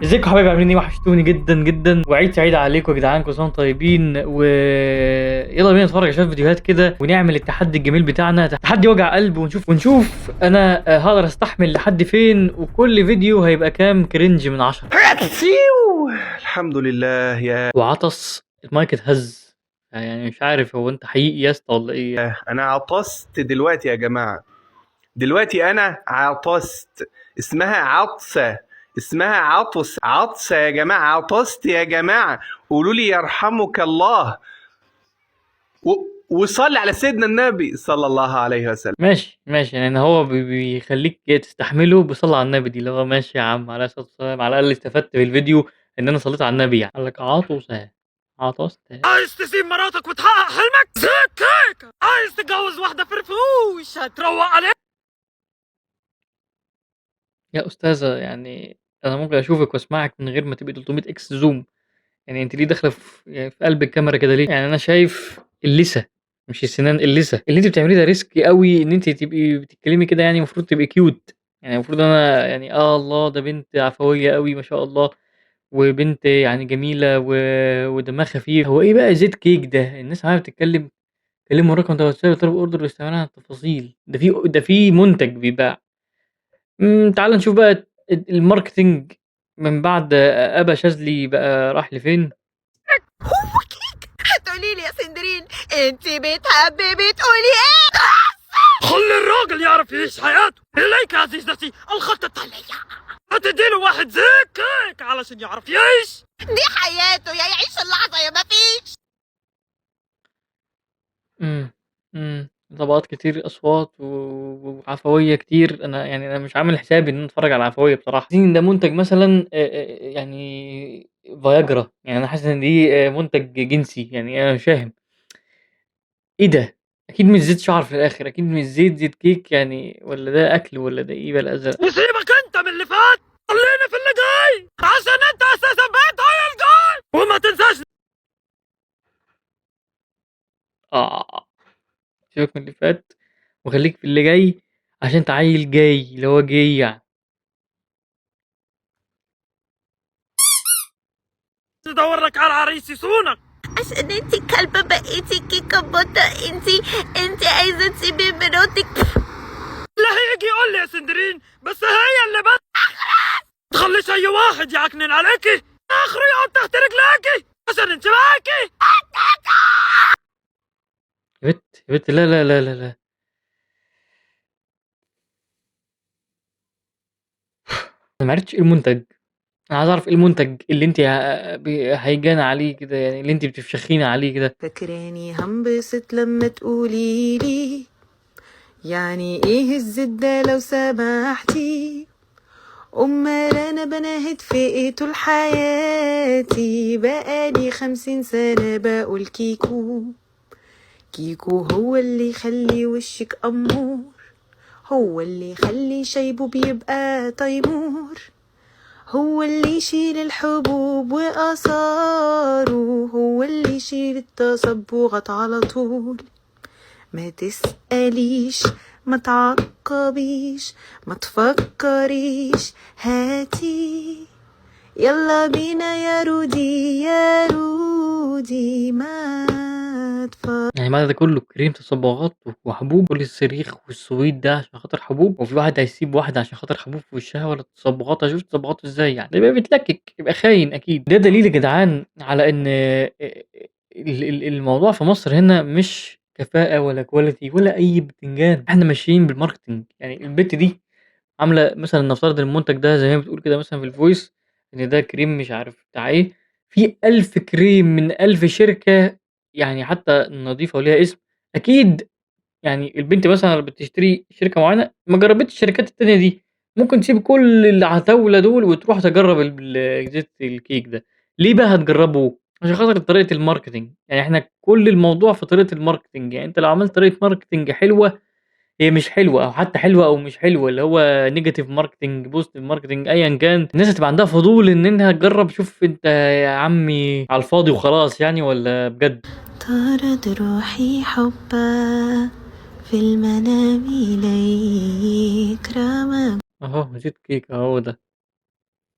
ازيكم يا حبايبي؟ عاملين ايه؟ وحشتوني جدا جدا، وعيد سعيد عليكم يا جدعان، كل سنه وانتم طيبين. يلا بينا نتفرج على شويه فيديوهات كده ونعمل التحدي الجميل بتاعنا، تحدي وجع قلب، ونشوف انا هقدر استحمل لحد فين، وكل فيديو هيبقى كام كرنج من 10. الحمد لله يا وعطس المايك اتهز، يعني مش عارف هو انت حقيقي يا اسطى ولا ايه؟ انا عطست دلوقتي يا جماعه. دلوقتي انا عطست. اسمها عطسه، اسمها عطسه يا جماعه. عطست يا جماعه. قولوا لي يرحمك الله وصلي على سيدنا النبي صلى الله عليه وسلم. ماشي ماشي، يعني هو بيخليك تستحمله بصلي على النبي دي، اللي هو ماشي يا عم على الصلاه والسلام، على الاقل استفدت في الفيديو ان انا صليت على النبي. يعني قال لك عطست. عايز تسيب مراتك وتحقق حلمك؟ زيك هيك. عايز تتجوز واحدة فرفوشة تروق عليك؟ يا استاذه، يعني انا ممكن اشوفك واسمعك من غير ما تبقي 300 اكس زوم، يعني انت ليه داخله يعني في قلب الكاميرا كده ليه؟ يعني انا شايف اللثه، مش السنان، اللثه اللي انت بتعمليه ده ريسكي قوي، ان انت تبقي بتتكلمي كده، يعني المفروض تبقي كيوت، يعني المفروض انا يعني الله ده بنت عفويه قوي ما شاء الله، وبنت يعني جميله ودمها خفيف. هو ايه بقى زيت كيك ده؟ الناس عماله بتتكلم، كلموا الرقم ده واتساب طلب اوردر واستعمال عن التفاصيل، ده في منتج بيباع. تعال نشوف بقى الماركتينج من بعد ابا شاذلي بقى راح لفين. هو كيك؟ هتقولي لي يا سندرين انت بتحبي تقولي ايه؟ خلي الراجل يعرف يعيش حياته. إليك عزيزتي الخط الطلية. هتديله واحد زيك هيك علشان يعرف يعيش. دي حياته، يا يعيش اللحظة يا مفيش. امم طبقات كتير، اصوات وعفويه كتير. انا يعني انا مش عامل حسابي ان انا اتفرج على عفويه بصراحه. حاسين ده منتج مثلا يعني فياجرا، يعني انا حاسس ان دي منتج جنسي، يعني انا مش فاهم ايه ده. اكيد مش زيت شعر في الاخر، اكيد مش زيت كيك يعني، ولا ده اكل، ولا ده ايه بقى الازرق؟ وسيبك انت من اللي فات، خلينا في اللي جاي عشان انت اساسا بنت هاي الجاي. وما تنساش اه، سيبك من اللي فات وخليك في اللي جاي، عشان انت عيل جاي اللي هو جاي يعني. تدور لك على عريس يصونك. عشان انت كلبة بقيتي كيكة بطة. انت عايزة تسيبي مراتك. لا هيجي يقول لي يا سندرين، بس هي اللي بس تخليش اي واحد يعكنن عليكي، اخره يقعد تحت رجليكي عشان انت معاكي. يا بت لا لا لا لا لا، انا معرفتش ايه المنتج. انا عايز اعرف ايه المنتج اللي انت هيجانا عليه كده، يعني اللي انت بتفشخينا عليه كده. فاكراني هنبسط لما تقولي لي يعني ايه الزبدة لو سمحتي. امال انا بنهد في ايه طول حياتي؟ بقالي 50 سنة بقول كيكو. كيكو هو اللي يخلي وشك امور، هو اللي يخلي شايبه بيبقى تيمور، هو اللي يشيل الحبوب وآثاره، هو اللي يشيل التصبغات على طول. ما تسأليش، ما تعقبيش، ما تفكريش، هاتي يلا بينا يا رودي يا رودي ما تفكريش. يعني بعد ده كله كريم تصبغات وحبوب، كل الصريخ والسويد ده عشان خاطر حبوب؟ وفي واحد هيسيب واحدة عشان خاطر حبوب في وشها ولا تصبغات؟ اشوف تصبغات ازاي يعني؟ ده يبقى بيتلكك، يبقى خاين اكيد. ده دليل يا جدعان على ان الموضوع في مصر هنا مش كفاءة ولا كواليتي ولا اي بتنجان، احنا ماشيين بالماركتنج. يعني البت دي عاملة مثلا، نفترض المنتج ده زي ما بتقول كده مثلا في الفويس ان ده كريم مش عارف بتاع ايه، في 1000 كريم من 1000 شركة، يعني حتى نضيفة وليها اسم اكيد. يعني البنت مثلا اللي بتشتري شركة معينة ما جربتش الشركات التانية دي، ممكن تسيب كل العتاولة دول وتروح تجرب زيت الكيك ده. ليه بقى هتجربه؟ عشان خاطر طريقة الماركتينج. يعني احنا كل الموضوع في طريقة الماركتينج. يعني انت لو عملت طريقة ماركتينج حلوة، هي مش حلوة أو حتى حلوة أو مش حلوة، اللي هو نيجاتيف ماركتينج بوزيتيف ماركتينج أيا كان، الناس هتبقى عندها فضول إن إنها تجرب. شوف أنت يا عمي على الفاضي وخلاص يعني، ولا بجد؟ طارت روحي حبا في المنام إليك رمى. أهو زيت كيك أهو ده.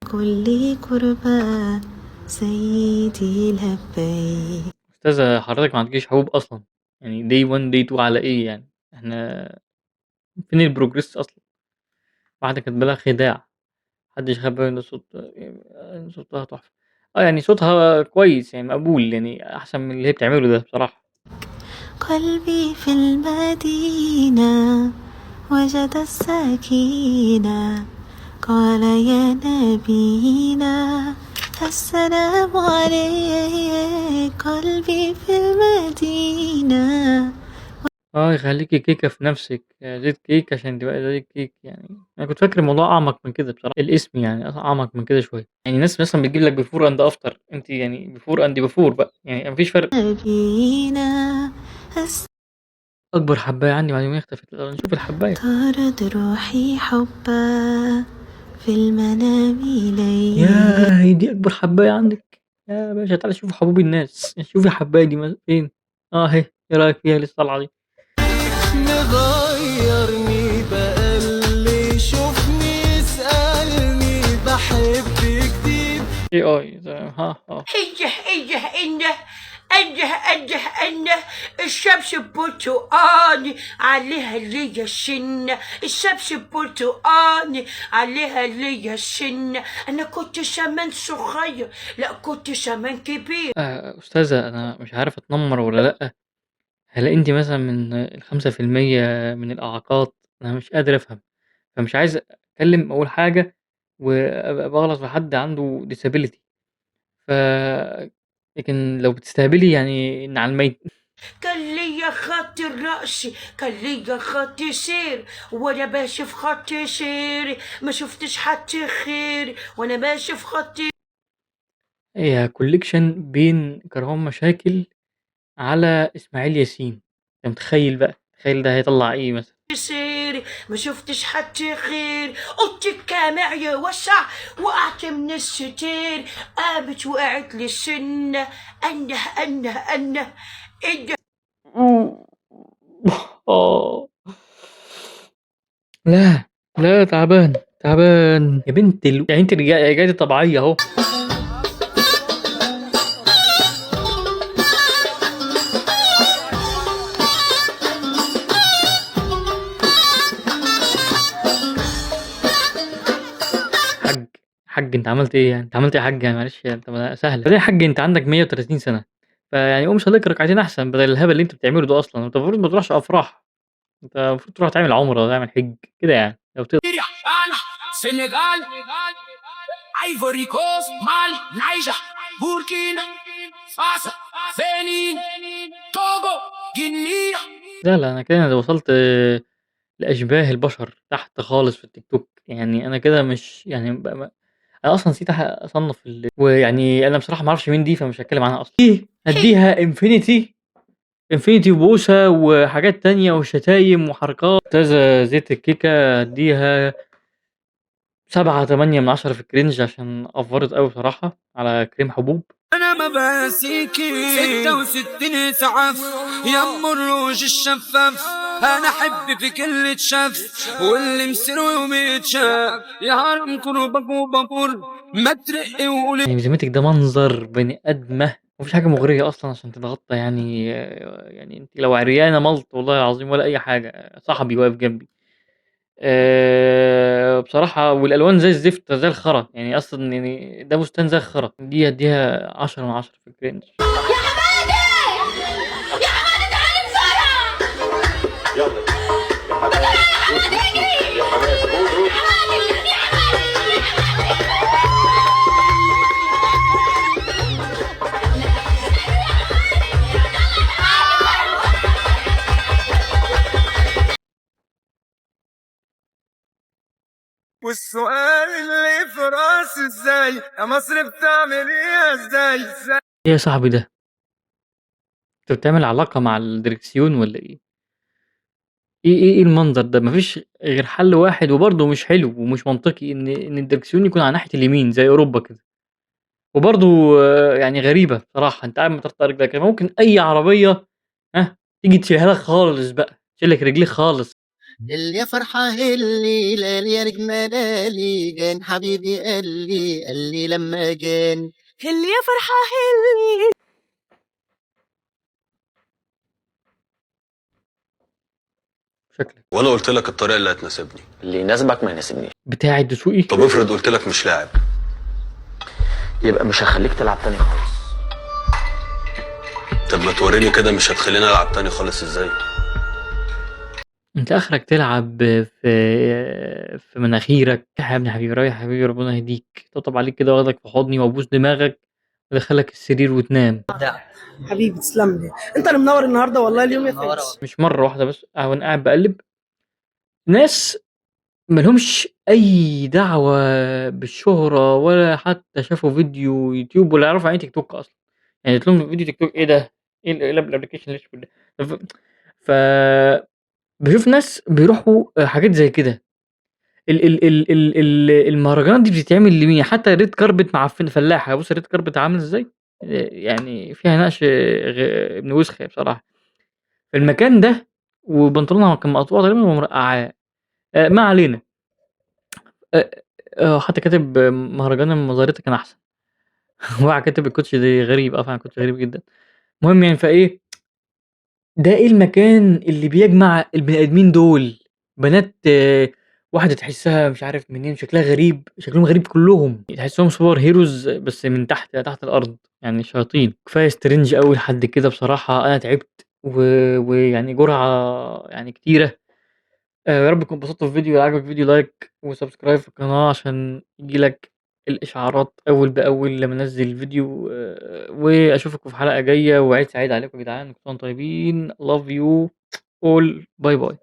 كل قربة سيدي لبيك. أستاذة حضرتك ما عندكيش حبوب أصلا، يعني day 1 day 2 على إيه يعني؟ احنا فين البروجريس أصلا؟ واحدة كاتبة لها خداع، محدش خد باله إن صوتها تحفة. يعني صوتها كويس يعني مقبول، يعني أحسن من اللي هي بتعمله ده بصراحة. قلبي في المدينة وجد السكينة قال يا نبينا السلام عليك. قلبي في المدينة. يخليكي كيكة في نفسك، زيت كيك عشان تبقى زي الكيك يعني. أنا كنت فاكر الموضوع أعمق من كده بصراحة، الاسم يعني أعمق من كده شوية. يعني الناس مثلا بتجيب لك بيفور أند أفتر، أنت يعني بيفور أند بيفور بقى، يعني مفيش فرق. نبينا أكبر حباية عندي بعد يومين اختفت، نشوف الحباية. طارت روحي حبا في المنام ليل. ياه، هي دي أكبر حباية عندك؟ يا باشا تعالى شوف حبوب الناس، شوفي الحباية دي فين. أهي، إيه رأيك فيها لسه طالعة دي؟ مغيرني بقى اللي يشوفني يسألني بحب جديد. AI ها انه الشمس برتقاني عليها ليا السنة، الشمس برتقاني عليها ليا السنة. انا كنت زمان صغير، لا كنت زمان كبير. أستاذة أنا مش عارف أتنمر ولا لأ، هل أنتِ مثلًا من ال5% من الإعاقات؟ أنا مش قادر أفهم، فمش عايز أتكلم أقول حاجة وأبقى باغلط في حد عنده disability. ف لكن لو بتستهبلي يعني إن على الميت. كان ليا خط رأسي، كان ليا خط سير، وانا ماشي في خط سيري ما شفتش حد خير، وانا ماشي في خط هي collection بين كرهان مشاكل على إسماعيل ياسين، أنت متخيل بقى، تخيل ده هيطلّع إيه مثلًا. سيري ما شفتش حد خير. قلت الجامع يوسع، وقعت من الستير، قامت وقعت لي السنة. أنه آه. لا، لا تعبان، تعبان يا بنت يعني أنتِ رجعتِ طبيعية أهو. حاج، حاج أنت عملت إيه يعني؟ أنت عملت إيه يا حاج يعني معلش يعني طب ما سهلة. بعدين يا حاج أنت عندك 130 سنة، فيعني قوم صلّي لك ركعتين أحسن بدل الهبل اللي أنت بتعمله ده أصلًا. أنت المفروض ما تروحش أفراح، أنت المفروض تروح تعمل عُمرة، تعمل حِج كده يعني لو تقدر. سنغال، ايفوري كوست، مال، نيجر، بوركينا فاسو، بنين، توغو، غينيا. لا، أنا كده وصلت لأشباه البشر تحت خالص في التيك توك، يعني أنا كده مش يعني أنا أصلًا نسيت أصنّف ويعني أنا بصراحة ما أعرفش مين دي، فمش هاتكلم عنها أصلًا. دي هادّيها infinity وبوسة وحاجات تانية وشتايم وحركات. أستاذة زيت الكيكة هادّيها 7، 8/10 في الcringe عشان أفورت أوي بصراحة على كريم حبوب. انا ما باسيكي 66 اسعاف يا ام الروج الشفاف، انا احب في كل تشاف واللي مسيره يوم يتشاف، يا هرم كروبك وبابور ما ترقي وقولي. يعني بذمتك ده منظر بني آدمة، ما فيش حاجة مغرية أصلًا عشان تتغطى يعني. يعني أنتِ لو عريانة ملط والله العظيم ولا أي حاجة، صاحبي واقف جنبي. بصراحة والألوان زي الزفت زي الخرا، يعني أصلًا يعني ده بستان زي الخرا. دي أدّيها 10/10 في الcringe. والسؤال اللي في راسي ازاي يا مصر بتعمليها ازاي؟ إيه يا صاحبي ده؟ أنت بتعمل علاقة مع الدركسيون والّا إيه؟ إيه المنظر ده؟ ما فيش غير حل واحد وبرضه مش حلو ومش منطقي، إن الدركسيون يكون على ناحية اليمين زي أوروبا كده. وبرضه يعني غريبة بصراحة، أنت قاعد مطرطق رجلك، ممكن أي عربية تيجي تشيلها لك خالص بقى، تشيل لك رجليك خالص. اللي فرحة الليلة يا نجم لالي جان حبيبي قال لي لما جان اللي يا فرحة اللي شكلك وانا قلت لك الطريقه اللي هتناسبني. اللي يناسبك ما يناسبنيش. بتاع الدسوقي. طب افرض قلت لك مش لاعب. يبقى مش هخليك تلعب تاني خالص. طب ما توريني كده مش هتخليني العب تاني خالص ازاي؟ انت اخرك تلعب في مناخيرك يا ابني حبيبي، رايح يا حبيبي ربنا يهديك، طبطب عليك كده واخدك في حضني وابوس دماغك وادخلك السرير وتنام. حبيبي تسلم لي، انت اللي منور النهارده والله. اليوم يا فارس مش مرة واحدة بس وانا قاعد بقلب ناس ملهمش اي دعوة بالشهرة ولا حتى شافوا فيديو يوتيوب ولا يعرفوا عن ايه تيك توك اصلا. يعني قلت لهم فيديو تيك توك ايه ده؟ ايه الابلكيشن اللي اسمه ده؟ ف بشوف ناس بيروحوا حاجات زي كده. المهرجانات دي بتتعمل لمين؟ حتى ريد كاربت معفن فلاحة، بص الريد كاربت عامل ازاي، يعني فيها نقش ابن وسخ بصراحة في المكان ده، وبنطلونها كان مقطوع تقريبا ومرقعاه. ما علينا. حتى كاتب مهرجان المزاريطة كان احسن. وقع كاتب الكوتش ده غريب، فعلا كوتش غريب جدا. المهم يعني فايه، ده إيه المكان اللي بيجمع البني آدمين دول؟ بنات واحدة تحسّها مش عارف منين، شكلها غريب، شكلهم غريب كلّهم، تحسّهم super heroes بس من تحت الأرض، يعني شياطين. كفاية strange أوي لحد كده بصراحة، أنا تعبت ويعني جرعة يعني كتيرة. يا رب تكونوا اتبسطتوا في الفيديو، لو عجبك الفيديو لايك وسبسكرايب في القناة عشان ييجي لك الإشعارات أول بأول لمّا أنزّل الفيديو، وأشوفكم في حلقة جاية، وعيد سعيد عليكم يا جدعان، كل سنة وأنتم طيبين، love you all، باي باي.